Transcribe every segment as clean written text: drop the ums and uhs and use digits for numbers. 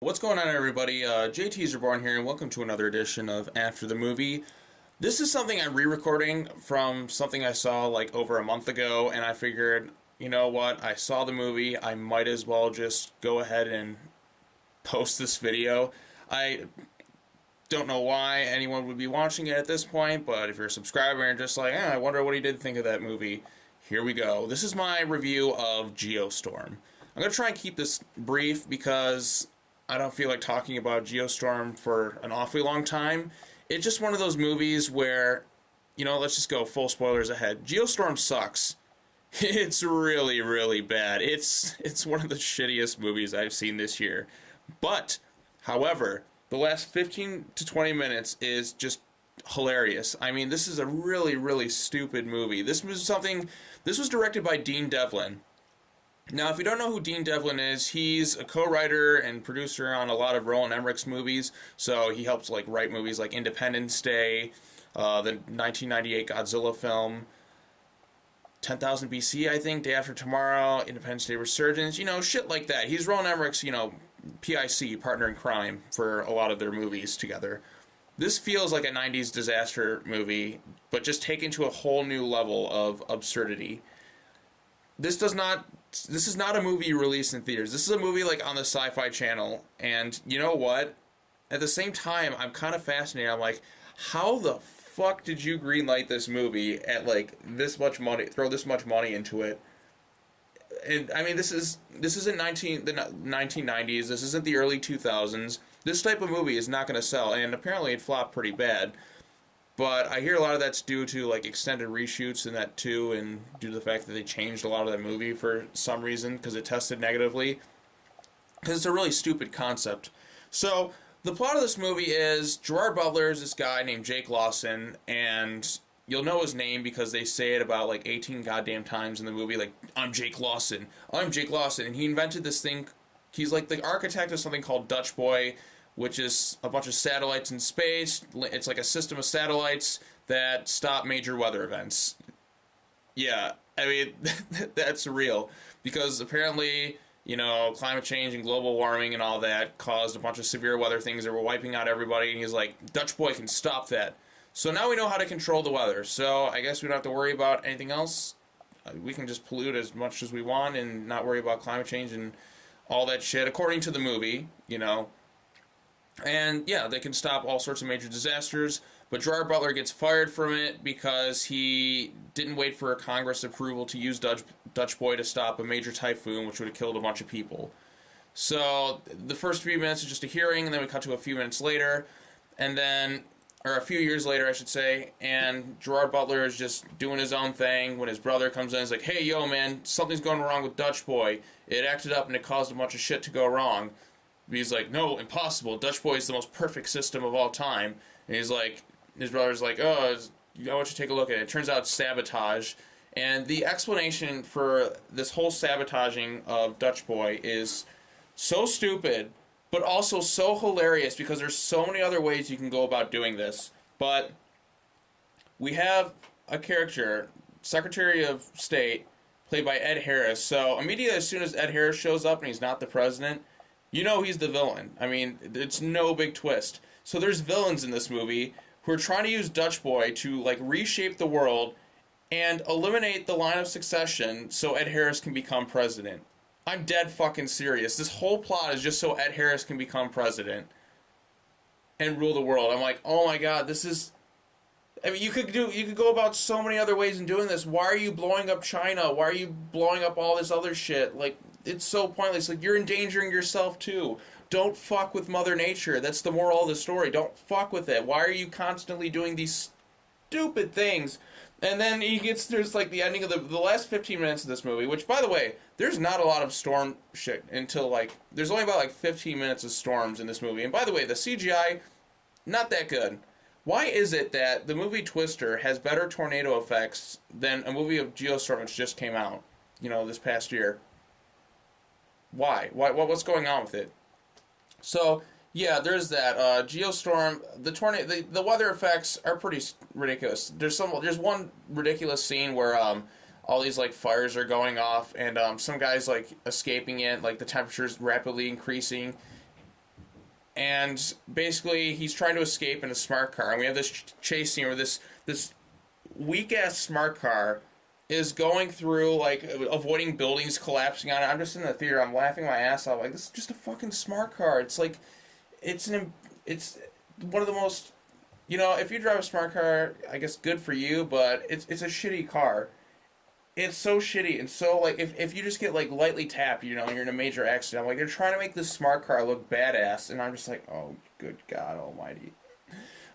What's going on, everybody? JT's Reborn here, and welcome to another edition of After the Movie. This is something I'm re-recording from something I saw like over a month ago, and I figured, you know what, I saw the movie, I might as well just go ahead and post this video. I don't know why anyone would be watching it at this point, but if you're a subscriber and just like, I wonder what he did think of that movie, here we go. This is my review of Geostorm. I'm going to try and keep this brief because I don't feel like talking about Geostorm for an awfully long time. It's just one of those movies where, let's just go full spoilers ahead. Geostorm sucks. It's really, really bad. It's one of the shittiest movies I've seen this year. But, however, the last 15 to 20 minutes is just hilarious. I mean, this is a really, really stupid movie. This was directed by Dean Devlin. Now, if you don't know who Dean Devlin is, he's a co-writer and producer on a lot of Roland Emmerich's movies. So he helps write movies like Independence Day, the 1998 Godzilla film, 10,000 BC, I think, Day After Tomorrow, Independence Day Resurgence, shit like that. He's Roland Emmerich's, PIC, partner in crime, for a lot of their movies together. This feels like a 90s disaster movie, but just taken to a whole new level of absurdity. This is not a movie you release in theaters. This is a movie on the Sci-Fi Channel, and you know what? At the same time, I'm kind of fascinated. I'm like, how the fuck did you greenlight this movie at this much money, throw this much money into it? And I mean, this isn't the 1990s. This isn't the early 2000s. This type of movie is not going to sell, and apparently it flopped pretty bad. But I hear a lot of that's due to extended reshoots and that too, and due to the fact that they changed a lot of that movie for some reason because it tested negatively. Because it's a really stupid concept. So the plot of this movie is Gerard Butler is this guy named Jake Lawson, and you'll know his name because they say it about 18 goddamn times in the movie. I'm Jake Lawson. I'm Jake Lawson, and he invented this thing. He's the architect of something called Dutch Boy, which is a bunch of satellites in space. It's like a system of satellites that stop major weather events. Yeah, I mean, that's real. Because apparently, climate change and global warming and all that caused a bunch of severe weather things that were wiping out everybody, and he's like, Dutch Boy can stop that. So now we know how to control the weather, so I guess we don't have to worry about anything else. We can just pollute as much as we want and not worry about climate change and all that shit, according to the movie, And yeah, they can stop all sorts of major disasters, but Gerard Butler gets fired from it because he didn't wait for a Congress approval to use Dutch Boy to stop a major typhoon, which would have killed a bunch of people. So the first few minutes is just a hearing, and then we cut to a few minutes later, or a few years later, I should say, and Gerard Butler is just doing his own thing when his brother comes in. He's like, hey, yo, man, something's going wrong with Dutch Boy. It acted up and it caused a bunch of shit to go wrong. He's like, no, impossible. Dutch Boy is the most perfect system of all time. And he's like, his brother's like, I want you to take a look at it. It turns out it's sabotage. And the explanation for this whole sabotaging of Dutch Boy is so stupid, but also so hilarious because there's so many other ways you can go about doing this. But we have a character, Secretary of State, played by Ed Harris. So immediately as soon as Ed Harris shows up and he's not the president, you know he's the villain. I mean, it's no big twist. So there's villains in this movie who are trying to use Dutch Boy to, reshape the world and eliminate the line of succession so Ed Harris can become president. I'm dead fucking serious. This whole plot is just so Ed Harris can become president and rule the world. I'm like, oh my god, this is... I mean, you could go about so many other ways in doing this. Why are you blowing up China? Why are you blowing up all this other shit? It's so pointless. You're endangering yourself too. Don't fuck with Mother Nature. That's the moral of the story. Don't fuck with it. Why are you constantly doing these stupid things? And then there's the ending of the last 15 minutes of this movie, which, by the way, there's not a lot of storm shit until, there's only about 15 minutes of storms in this movie. And by the way, the CGI, not that good. Why is it that the movie Twister has better tornado effects than a movie of Geostorm which just came out, this past year? Why? What's going on with it? So, yeah, there's that. Geostorm, the weather effects are pretty ridiculous. There's one ridiculous scene where all these fires are going off and some guy's escaping it, the temperature's rapidly increasing. and basically he's trying to escape in a smart car, and we have this chase scene where this weak ass smart car is going through, like, avoiding buildings collapsing on it. I'm just in the theater, I'm laughing my ass off, like, this is just a fucking smart car. It's like, it's one of the most, if you drive a smart car, I guess good for you, but it's a shitty car. It's so shitty, and so, like, if you just get, like, lightly tapped, you're in a major accident, I'm like, they're trying to make this smart car look badass, and I'm just like, oh, good God almighty.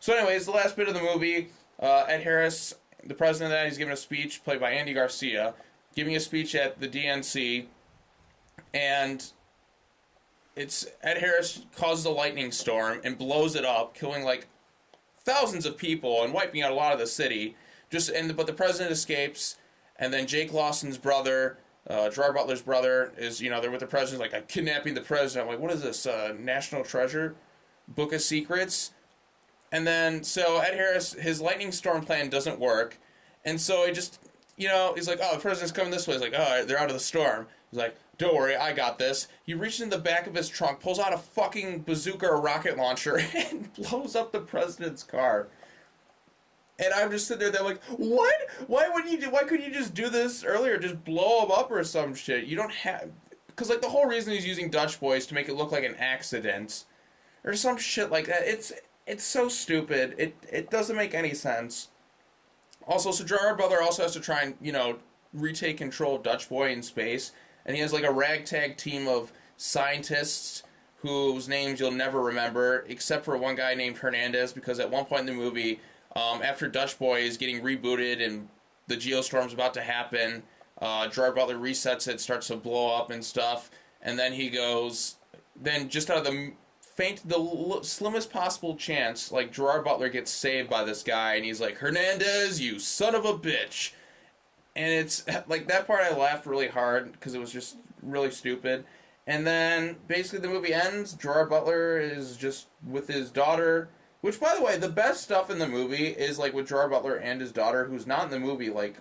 So anyways, the last bit of the movie, Ed Harris, the president of that, he's giving a speech, played by Andy Garcia, giving a speech at the DNC, and it's Ed Harris causes a lightning storm and blows it up, killing, like, thousands of people and wiping out a lot of the city. But the president escapes, and then Jake Lawson's brother, Gerard Butler's brother, is, they're with the president, like, I'm kidnapping the president. I'm like, what is this, National Treasure? Book of Secrets? And then, so Ed Harris, his lightning storm plan doesn't work, and so he just, he's like, oh, the president's coming this way. He's like, oh, they're out of the storm. He's like, don't worry, I got this. He reaches in the back of his trunk, pulls out a fucking bazooka or rocket launcher, and blows up the president's car. And I'm just sitting there, like, what? Why couldn't you just do this earlier? Just blow him up or some shit. You don't have... Because, like, the whole reason he's using Dutch boys to make it look like an accident, or some shit like that, it's so stupid. It doesn't make any sense. Also, so Gerard Butler also has to try and, retake control of Dutch Boy in space. And he has, like, a ragtag team of scientists whose names you'll never remember, except for one guy named Hernandez, because at one point in the movie, after Dutch Boy is getting rebooted and the Geostorm's about to happen, Gerard Butler resets it, starts to blow up and stuff, and then he goes... Then just out of the slimmest possible chance, like, Gerard Butler gets saved by this guy, and he's like, Hernandez, you son of a bitch. And it's, like, that part I laughed really hard, because it was just really stupid. And then, basically, the movie ends, Gerard Butler is just with his daughter, which, by the way, the best stuff in the movie is, like, with Gerard Butler and his daughter, who's not in the movie, like,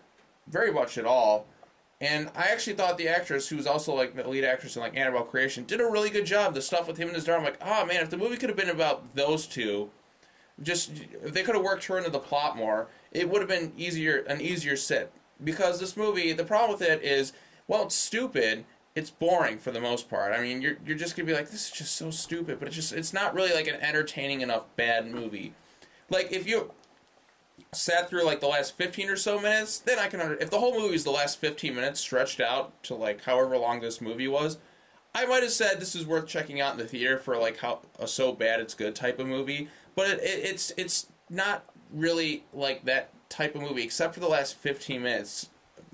very much at all. And I actually thought the actress, who's also, like, the lead actress in, like, Annabelle Creation, did a really good job. The stuff with him and his daughter, I'm like, oh, man, if the movie could have been about those two, if they could have worked her into the plot more, it would have been an easier sit. Because this movie, the problem with it is, well, it's stupid, it's boring for the most part. I mean, you're just going to be like, this is just so stupid, but it's not really, like, an entertaining enough bad movie. Like, if you sat through, like, the last 15 or so minutes, then I can if the whole movie is the last 15 minutes stretched out to, like, however long this movie was, I might have said this is worth checking out in the theater for, like, how a so bad it's good type of movie, but it's not really, like, that type of movie, except for the last 15 minutes,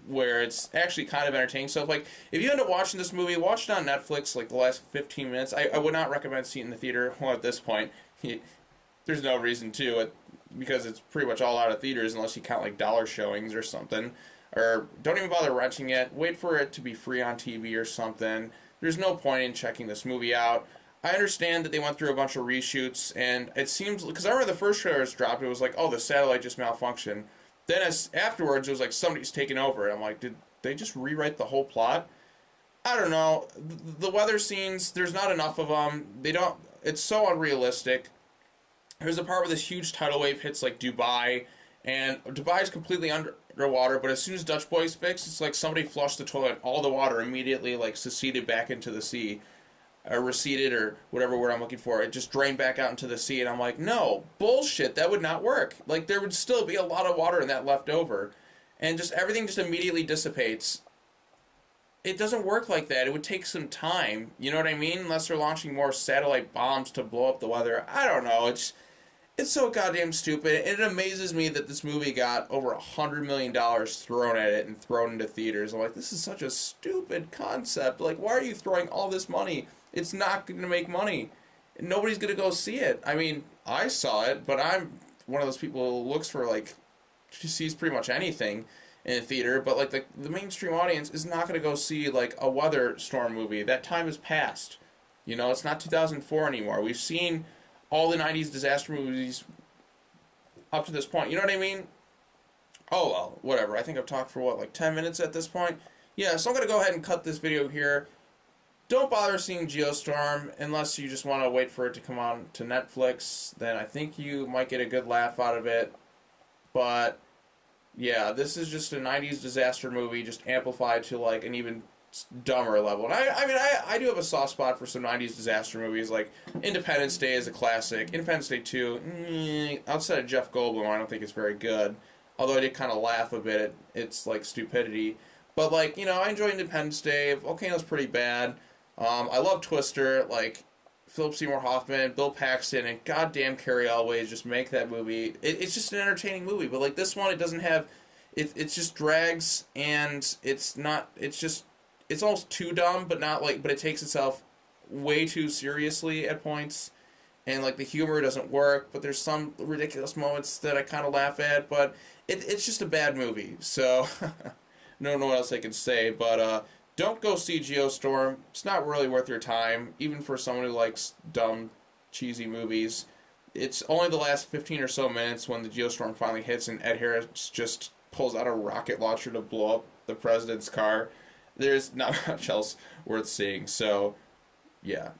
where it's actually kind of entertaining. So, if you end up watching this movie, watch it on Netflix, like, the last 15 minutes. I would not recommend seeing it in the theater. Well, at this point, there's no reason to, because it's pretty much all out of theaters, unless you count, like, dollar showings or something. Or don't even bother renting it. Wait for it to be free on TV or something. There's no point in checking this movie out. I understand that they went through a bunch of reshoots, and it seems... Because I remember the first trailers dropped, it was like, oh, the satellite just malfunctioned. Then afterwards, it was like somebody's taken over. And I'm like, did they just rewrite the whole plot? I don't know. The weather scenes, there's not enough of them. It's so unrealistic. There's a part where this huge tidal wave hits, like, Dubai, and Dubai's completely underwater, but as soon as Dutch Boy's fixed, it's like somebody flushed the toilet, and all the water immediately, like, seceded back into the sea. Or receded, or whatever word I'm looking for. It just drained back out into the sea, and I'm like, no, bullshit, that would not work. Like, there would still be a lot of water in that left over. And just everything just immediately dissipates. It doesn't work like that. It would take some time, you know what I mean? Unless they're launching more satellite bombs to blow up the weather. I don't know, it's so goddamn stupid, and it amazes me that this movie got over $100 million thrown at it and thrown into theaters. I'm like, this is such a stupid concept. Like, why are you throwing all this money? It's not going to make money. Nobody's going to go see it. I mean, I saw it, but I'm one of those people who looks for, like, sees pretty much anything in a theater, but, like, the mainstream audience is not going to go see, like, a weather storm movie. That time has passed. You know, it's not 2004 anymore. We've seen all the 90s disaster movies up to this point. You know what I mean? Oh, well, whatever. I think I've talked for, 10 minutes at this point? Yeah, so I'm going to go ahead and cut this video here. don't bother seeing Geostorm unless you just want to wait for it to come on to Netflix. Then I think you might get a good laugh out of it. But yeah, this is just a '90s disaster movie, just amplified to like an even dumber level. And I do have a soft spot for some '90s disaster movies. Like Independence Day is a classic. Independence Day 2, outside of Jeff Goldblum, I don't think it's very good. Although I did kind of laugh a bit at its like stupidity. But like I enjoy Independence Day. Volcano's pretty bad. I love Twister. Like Philip Seymour Hoffman, Bill Paxton, and goddamn Carrie Elways just make that movie. It's just an entertaining movie. But like this one, it doesn't have. It just drags, and it's not. It's almost too dumb, but not like. But it takes itself way too seriously at points, and like the humor doesn't work. But there's some ridiculous moments that I kind of laugh at. But it's just a bad movie. So I don't know what else I can say. But don't go see Geostorm. It's not really worth your time, even for someone who likes dumb, cheesy movies. It's only the last 15 or so minutes when the Geostorm finally hits and Ed Harris just pulls out a rocket launcher to blow up the president's car. There's not much else worth seeing. So, yeah.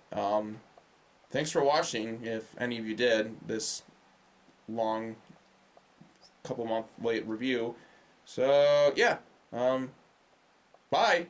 Thanks for watching, if any of you did, this long, couple month late review. So, yeah. Bye.